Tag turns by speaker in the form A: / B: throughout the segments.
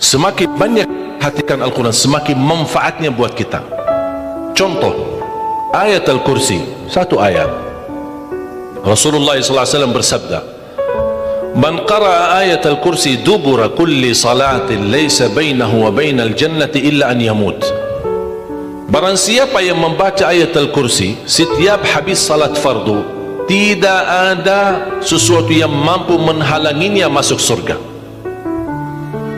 A: Semakin banyak hatikan Al-Quran, semakin manfaatnya buat kita. Contoh, ayat Al-Kursi, satu ayat. Rasulullah SAW bersabda, "Man qara'a ayat Al-Kursi dubura kulli salatin laysa bainahu wa bainal jannati illa an yamut." Barang siapa yang membaca ayat Al-Kursi setiap habis salat fardu, tidak ada sesuatu yang mampu menghalanginya masuk surga.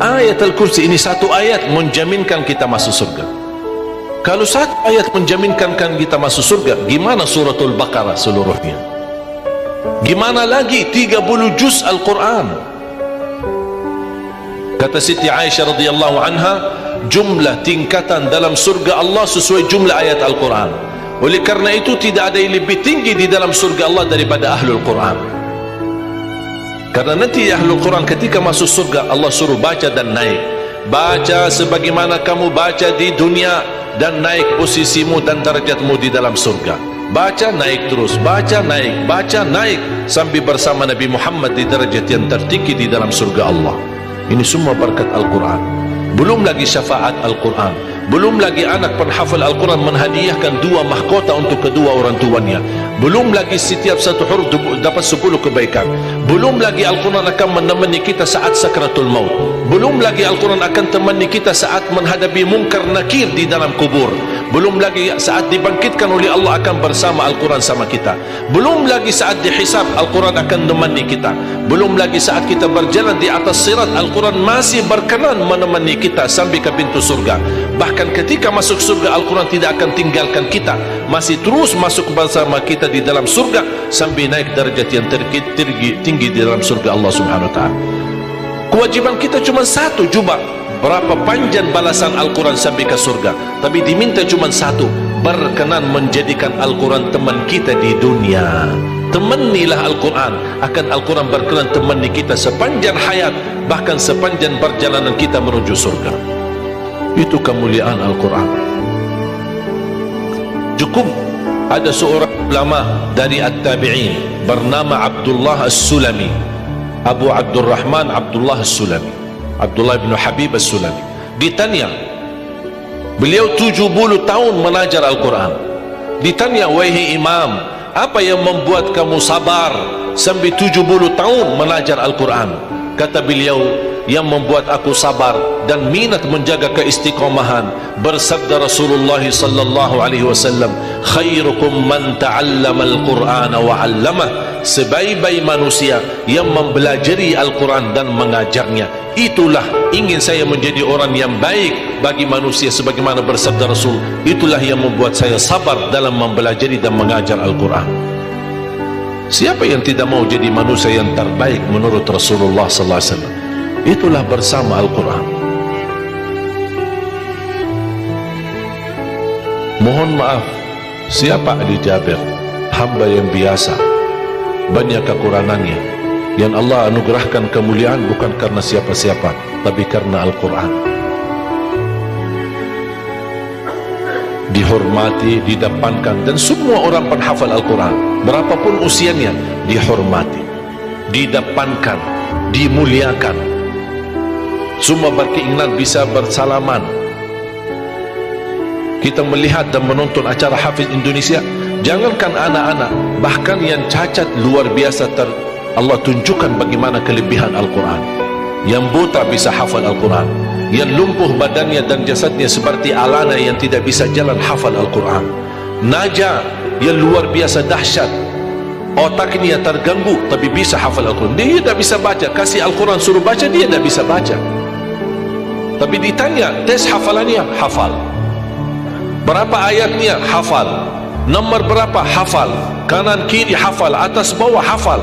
A: Ayat Al-Kursi ini satu ayat menjaminkan kita masuk surga. Kalau satu ayat menjaminkan kita masuk surga, gimana suratul Baqarah seluruhnya? Gimana lagi 30 juz Al-Quran? Kata Siti Aisyah radhiyallahu anha, jumlah tingkatan dalam surga Allah sesuai jumlah ayat Al-Quran. Oleh karena itu tidak ada yang lebih tinggi di dalam surga Allah daripada Ahlul Quran. Karena nanti Ahlul Quran ketika masuk surga, Allah suruh baca dan naik. Baca sebagaimana kamu baca di dunia, dan naik posisimu dan darjatmu di dalam surga. Baca naik terus, baca naik sampai bersama Nabi Muhammad di darjat yang tertinggi di dalam surga Allah. Ini semua berkat Al-Quran. Belum lagi syafaat Al-Quran, belum lagi anak penghafal Al-Quran menghadiahkan 2 mahkota untuk kedua orang tuanya, belum lagi setiap satu huruf dapat 10 kebaikan, belum lagi Al-Quran akan menemani kita saat sakratul maut, belum lagi Al-Quran akan temani kita saat menghadapi mungkar nakir di dalam kubur, belum lagi saat dibangkitkan oleh Allah akan bersama Al-Quran sama kita, belum lagi saat dihisab Al-Quran akan menemani kita, belum lagi saat kita berjalan di atas sirat Al-Quran masih berkenan menemani kita sampai ke pintu surga. Bahkan ketika masuk surga Al-Quran tidak akan tinggalkan kita, masih terus masuk bersama kita di dalam surga sampai naik darjat yang tinggi di dalam surga Allah Subhanahu wa ta'ala. Kewajiban kita cuma satu, coba berapa panjang balasan Al-Quran sampai ke surga, tapi diminta cuma satu, berkenan menjadikan Al-Quran teman kita di dunia. Temanilah Al-Quran, akan Al-Quran berkenan temani kita sepanjang hayat, bahkan sepanjang perjalanan kita menuju surga. Itu kemuliaan Al-Quran. Cukup ada seorang ulama dari At-Tabi'in bernama Abdullah As-Sulami, Abu Abdurrahman Abdullah As-Sulami, Abdullah bin Habib As-Sulami. Ditanya, beliau 70 tahun mengajar Al-Quran. Ditanya, wahai imam, apa yang membuat kamu sabar sampai 70 tahun mengajar Al-Quran? Kata beliau, yang membuat aku sabar dan minat menjaga keistiqomahan, bersabda Rasulullah sallallahu alaihi wasallam, khairukum man ta'allama al-Qur'ana wa 'allamah, sebaik-baik manusia yang mempelajari Al-Quran dan mengajarnya. Itulah ingin saya menjadi orang yang baik bagi manusia, sebagaimana bersabda Rasul, itulah yang membuat saya sabar dalam mempelajari dan mengajar Al-Quran. Siapa yang tidak mau jadi manusia yang terbaik menurut Rasulullah sallallahu alaihi wasallam? Itulah bersama Al-Quran. Mohon maaf, siapa Ali Jabir, hamba yang biasa, banyak kekurangannya, yang Allah anugerahkan kemuliaan bukan karena siapa-siapa, tapi karena Al-Quran. Dihormati, didepankan, dan semua orang penghafal Al-Quran, berapapun usianya, dihormati, didepankan, dimuliakan. Semua berkeinginan bisa bersalaman. Kita melihat dan menonton acara Hafiz Indonesia, jangankan anak-anak, bahkan yang cacat luar biasa Allah tunjukkan bagaimana kelebihan Al-Quran. Yang buta bisa hafal Al-Quran, yang lumpuh badannya dan jasadnya seperti Alana yang tidak bisa jalan hafal Al-Quran. Naja yang luar biasa dahsyat, otaknya terganggu tapi bisa hafal Al-Quran. Dia tidak bisa baca, kasih Al-Quran suruh baca, dia tidak bisa baca. Tapi ditanya tes hafalannya, hafal. Berapa ayatnya? Hafal. Nomor berapa? Hafal. Kanan kiri hafal, atas bawah hafal.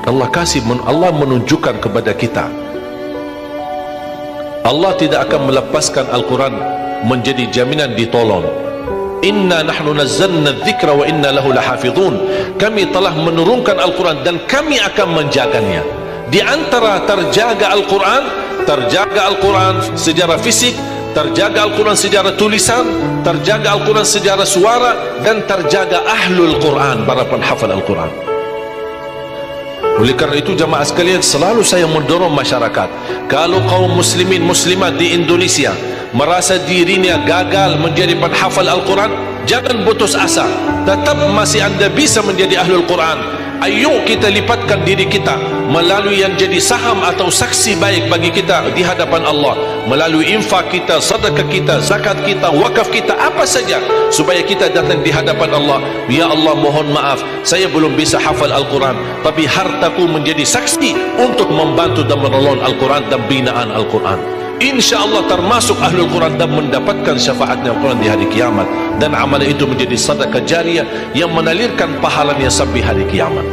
A: Allah menunjukkan kepada kita, Allah tidak akan melepaskan Al-Quran menjadi jaminan ditolong. Inna nahnu nazzalna dzikra wa inna lahu lahafizun. Kami telah menurunkan Al-Quran dan kami akan menjaganya. Di antara terjaga Al-Quran secara fisik, terjaga Al-Quran secara tulisan, terjaga Al-Quran secara suara, dan terjaga Ahlul Quran, para penghafal Al-Quran. Oleh kerana itu jamaah sekalian, selalu saya mendorong masyarakat, kalau kaum muslimin muslimat di Indonesia merasa dirinya gagal menjadi penghafal Al-Quran, jangan putus asa, tetap masih anda bisa menjadi ahlul Quran. Ayo kita lipatkan diri kita melalui yang jadi saham atau saksi baik bagi kita di hadapan Allah, melalui infak kita, sedekah kita, zakat kita, wakaf kita, apa saja, supaya kita datang di hadapan Allah. Ya Allah, mohon maaf, saya belum bisa hafal Al-Quran, tapi hartaku menjadi saksi untuk membantu dan menolong Al-Quran dan binaan Al-Quran. InsyaAllah termasuk ahlul Quran dan mendapatkan syafaatnya Al-Quran di hari kiamat, dan amalan itu menjadi sedekah jariah yang menalirkan pahalanya sampai hari kiamat.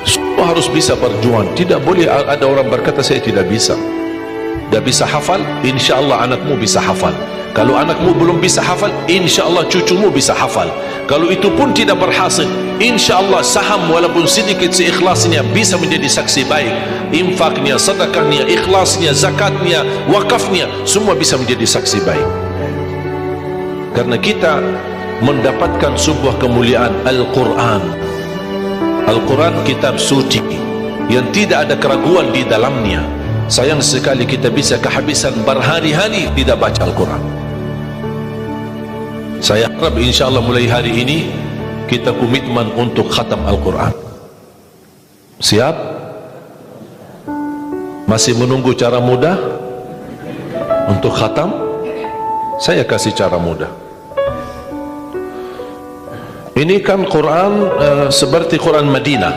A: Semua harus bisa berjuang. Tidak boleh ada orang berkata saya tidak bisa hafal. InsyaAllah anakmu bisa hafal. Kalau anakmu belum bisa hafal, InsyaAllah cucumu bisa hafal. Kalau itu pun tidak berhasil, InsyaAllah saham walaupun sedikit seikhlasnya bisa menjadi saksi baik. Infaknya, sedekahnya, ikhlasnya, zakatnya, wakafnya, semua bisa menjadi saksi baik. Karena kita mendapatkan sebuah kemuliaan Al-Quran. Al-Quran kitab suci yang tidak ada keraguan di dalamnya. Sayang sekali kita bisa kehabisan berhari-hari tidak baca Al-Quran. Saya harap insyaAllah mulai hari ini kita komitmen untuk khatam Al-Quran. Siap? Masih menunggu cara mudah untuk khatam? Saya kasih cara mudah. Ini kan Quran seperti Quran Madinah,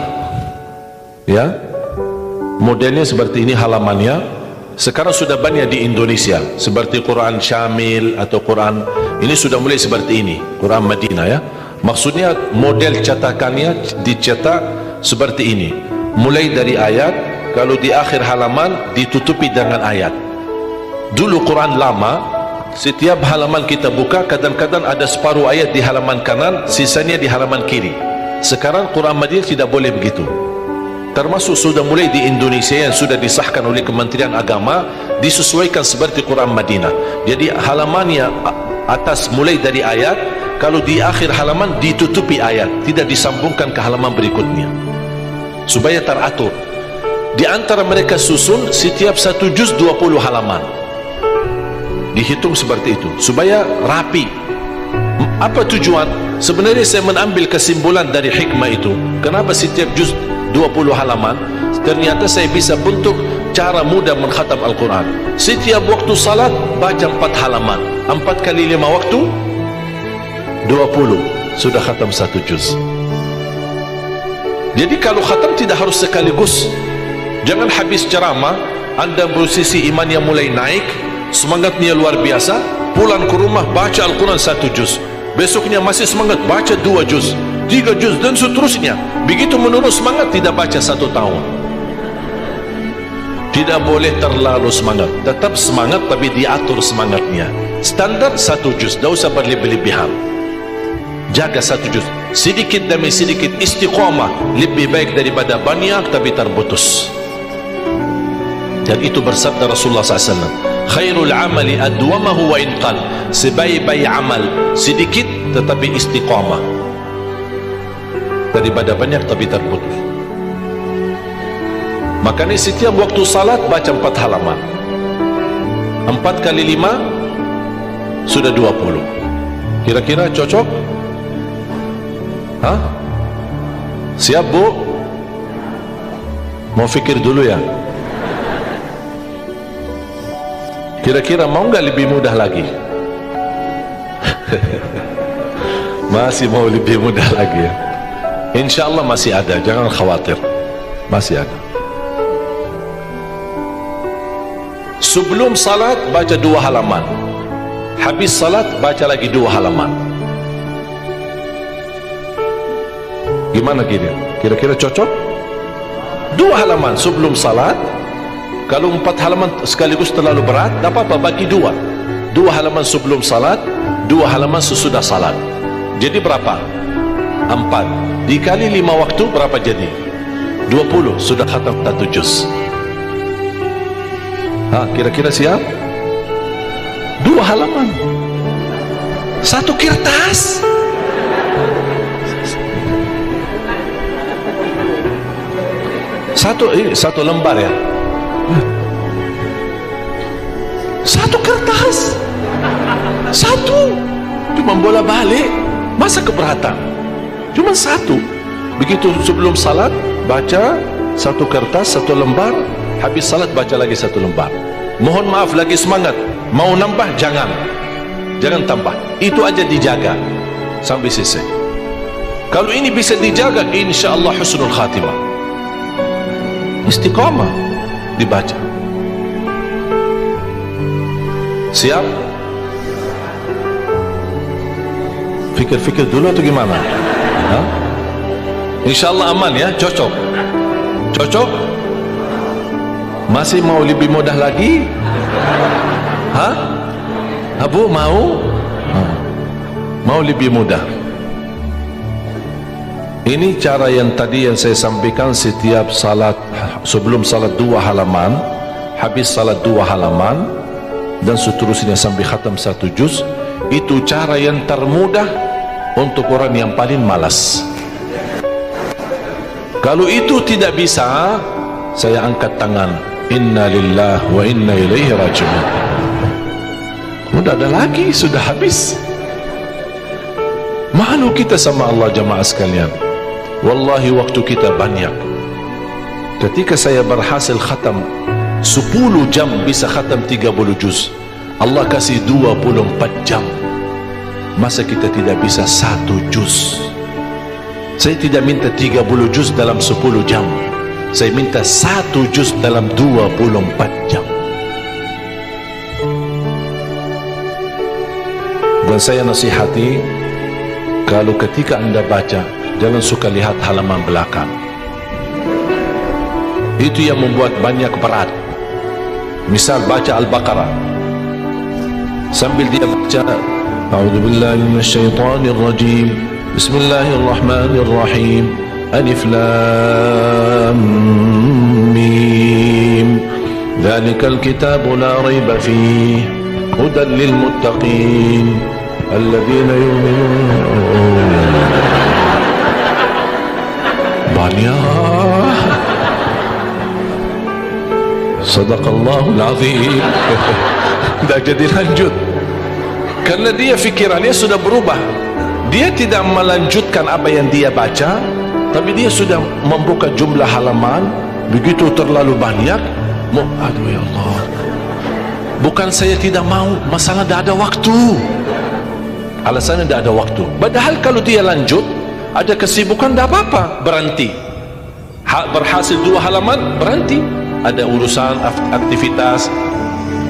A: ya, modelnya seperti ini halamannya. Sekarang sudah banyak di Indonesia seperti Quran Syamil atau Quran ini sudah mulai seperti ini, Quran Madinah, ya. Maksudnya model cetakannya dicetak seperti ini, mulai dari ayat, kalau di akhir halaman ditutupi dengan ayat. Dulu Quran lama, setiap halaman kita buka kadang-kadang ada separuh ayat di halaman kanan, sisanya di halaman kiri. Sekarang Quran Madinah tidak boleh begitu. Termasuk sudah mulai di Indonesia yang sudah disahkan oleh Kementerian Agama, disesuaikan seperti Quran Madinah. Jadi halamannya atas mulai dari ayat, kalau di akhir halaman ditutupi ayat, tidak disambungkan ke halaman berikutnya, supaya teratur. Di antara mereka susun setiap satu juz 20 halaman, dihitung seperti itu supaya rapi. Apa tujuan? Sebenarnya saya mengambil kesimpulan dari hikmah itu. Kenapa setiap juz 20 halaman? Ternyata saya bisa bentuk cara mudah mengkhatam Al-Quran. Setiap waktu salat baca 4 halaman, 4 kali 5 waktu 20, sudah khatam 1 juz. Jadi kalau khatam tidak harus sekaligus. Jangan habis ceramah anda posisi iman yang mulai naik, semangatnya luar biasa, pulang ke rumah baca Al-Quran 1 juz, besoknya masih semangat baca 2 juz, 3 juz dan seterusnya. Begitu menurut semangat, tidak baca 1 tahun. Tidak boleh terlalu semangat, tetap semangat tapi diatur semangatnya. Standar 1 juz, tidak usah berlebih-lebihan. Jaga 1 juz, sedikit demi sedikit, istiqamah lebih baik daripada banyak tapi terputus. Dan itu bersabda Rasulullah SAW, khairul amali adwamahu wa inqal, sebaik-baik amal sedikit tetapi istiqamah daripada banyak tapi terputus. Makanya setiap waktu salat baca 4 halaman, 4 kali 5 sudah 20. Kira-kira cocok? Hah? Siap bu? Mau fikir dulu ya? Kira-kira mau nggak lebih mudah lagi? Masih mau lebih mudah lagi ya? InsyaAllah masih ada, jangan khawatir, masih ada. Sebelum salat baca 2 halaman, habis salat baca lagi 2 halaman. Gimana gini? Kira-kira cocok? 2 halaman sebelum salat. Kalau 4 halaman sekaligus terlalu berat, tak apa-apa, bagi 2. 2 halaman sebelum salat, 2 halaman sesudah salat. Jadi berapa? 4 dikali 5 waktu berapa jadi? 20, sudah khatam 1 juz. Kira-kira siap? 2 halaman 1 kertas. Satu lembar ya, satu kertas, satu, cuma bola balik, masa keberatan, cuma satu. Begitu sebelum salat baca satu kertas, satu lembar, habis salat baca lagi satu lembar. Mohon maaf, lagi semangat, mau nambah jangan tambah, itu aja dijaga sampai selesai. Kalau ini bisa dijaga, insya Allah husnul khatimah, istiqamah dibaca. Siap? Fikir-fikir dulu atau gimana? Insya Allah aman ya, cocok? Masih mau lebih mudah lagi? Abu mau? Mau lebih mudah? Ini cara yang tadi yang saya sampaikan, setiap salat, sebelum salat 2 halaman, habis salat 2 halaman, dan seterusnya sampai khatam 1 juz. Itu cara yang termudah untuk orang yang paling malas. Kalau itu tidak bisa, saya angkat tangan, inna lillahi wa inna ilaihi raji'un. Udah ada lagi, sudah habis. Malu kita sama Allah jamaah sekalian. Wallahi waktu kita banyak. Ketika saya berhasil khatam 10 jam bisa khatam 30 juz, Allah kasih 24 jam. Masa kita tidak bisa 1 juz? Saya tidak minta 30 juz dalam 10 jam, saya minta 1 juz dalam 24 jam. Dan saya nasihati, kalau ketika anda baca, jangan suka lihat halaman belakang. Itu yang membuat banyak berat. Misal baca Al-Baqarah, sambil dia baca A'udzubillahi minasyaitonirrajim, Bismillahirrahmanirrahim, Alif Lam Mim, Dzalikal kitabu la raiba fihi, hudan lil muttaqin, alladzina yu'minun. Banyak. Sadaqallahul azim. Tidak jadi lanjut karena dia fikirannya sudah berubah. Dia tidak melanjutkan apa yang dia baca, tapi dia sudah membuka jumlah halaman begitu terlalu banyak. Aduh ya Allah, bukan saya tidak mau, masalah tidak ada waktu. Alasannya tidak ada waktu. Padahal kalau dia lanjut, ada kesibukan, tidak apa-apa, berhenti. Berhasil 2 halaman, berhenti. Ada urusan, aktivitas,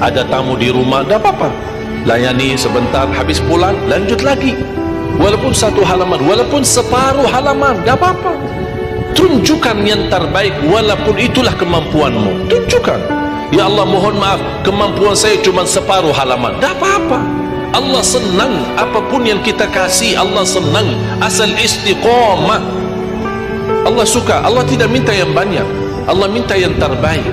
A: ada tamu di rumah, tidak apa-apa, layani sebentar, habis pulang, lanjut lagi. Walaupun 1 halaman, walaupun separuh halaman, tidak apa-apa. Tunjukkan yang terbaik, walaupun itulah kemampuanmu. Tunjukkan, ya Allah mohon maaf, kemampuan saya cuma separuh halaman, tidak apa-apa. Allah senang apapun yang kita kasih, Allah senang, asal istiqamah. Allah suka. Allah tidak minta yang banyak, Allah minta yang terbaik.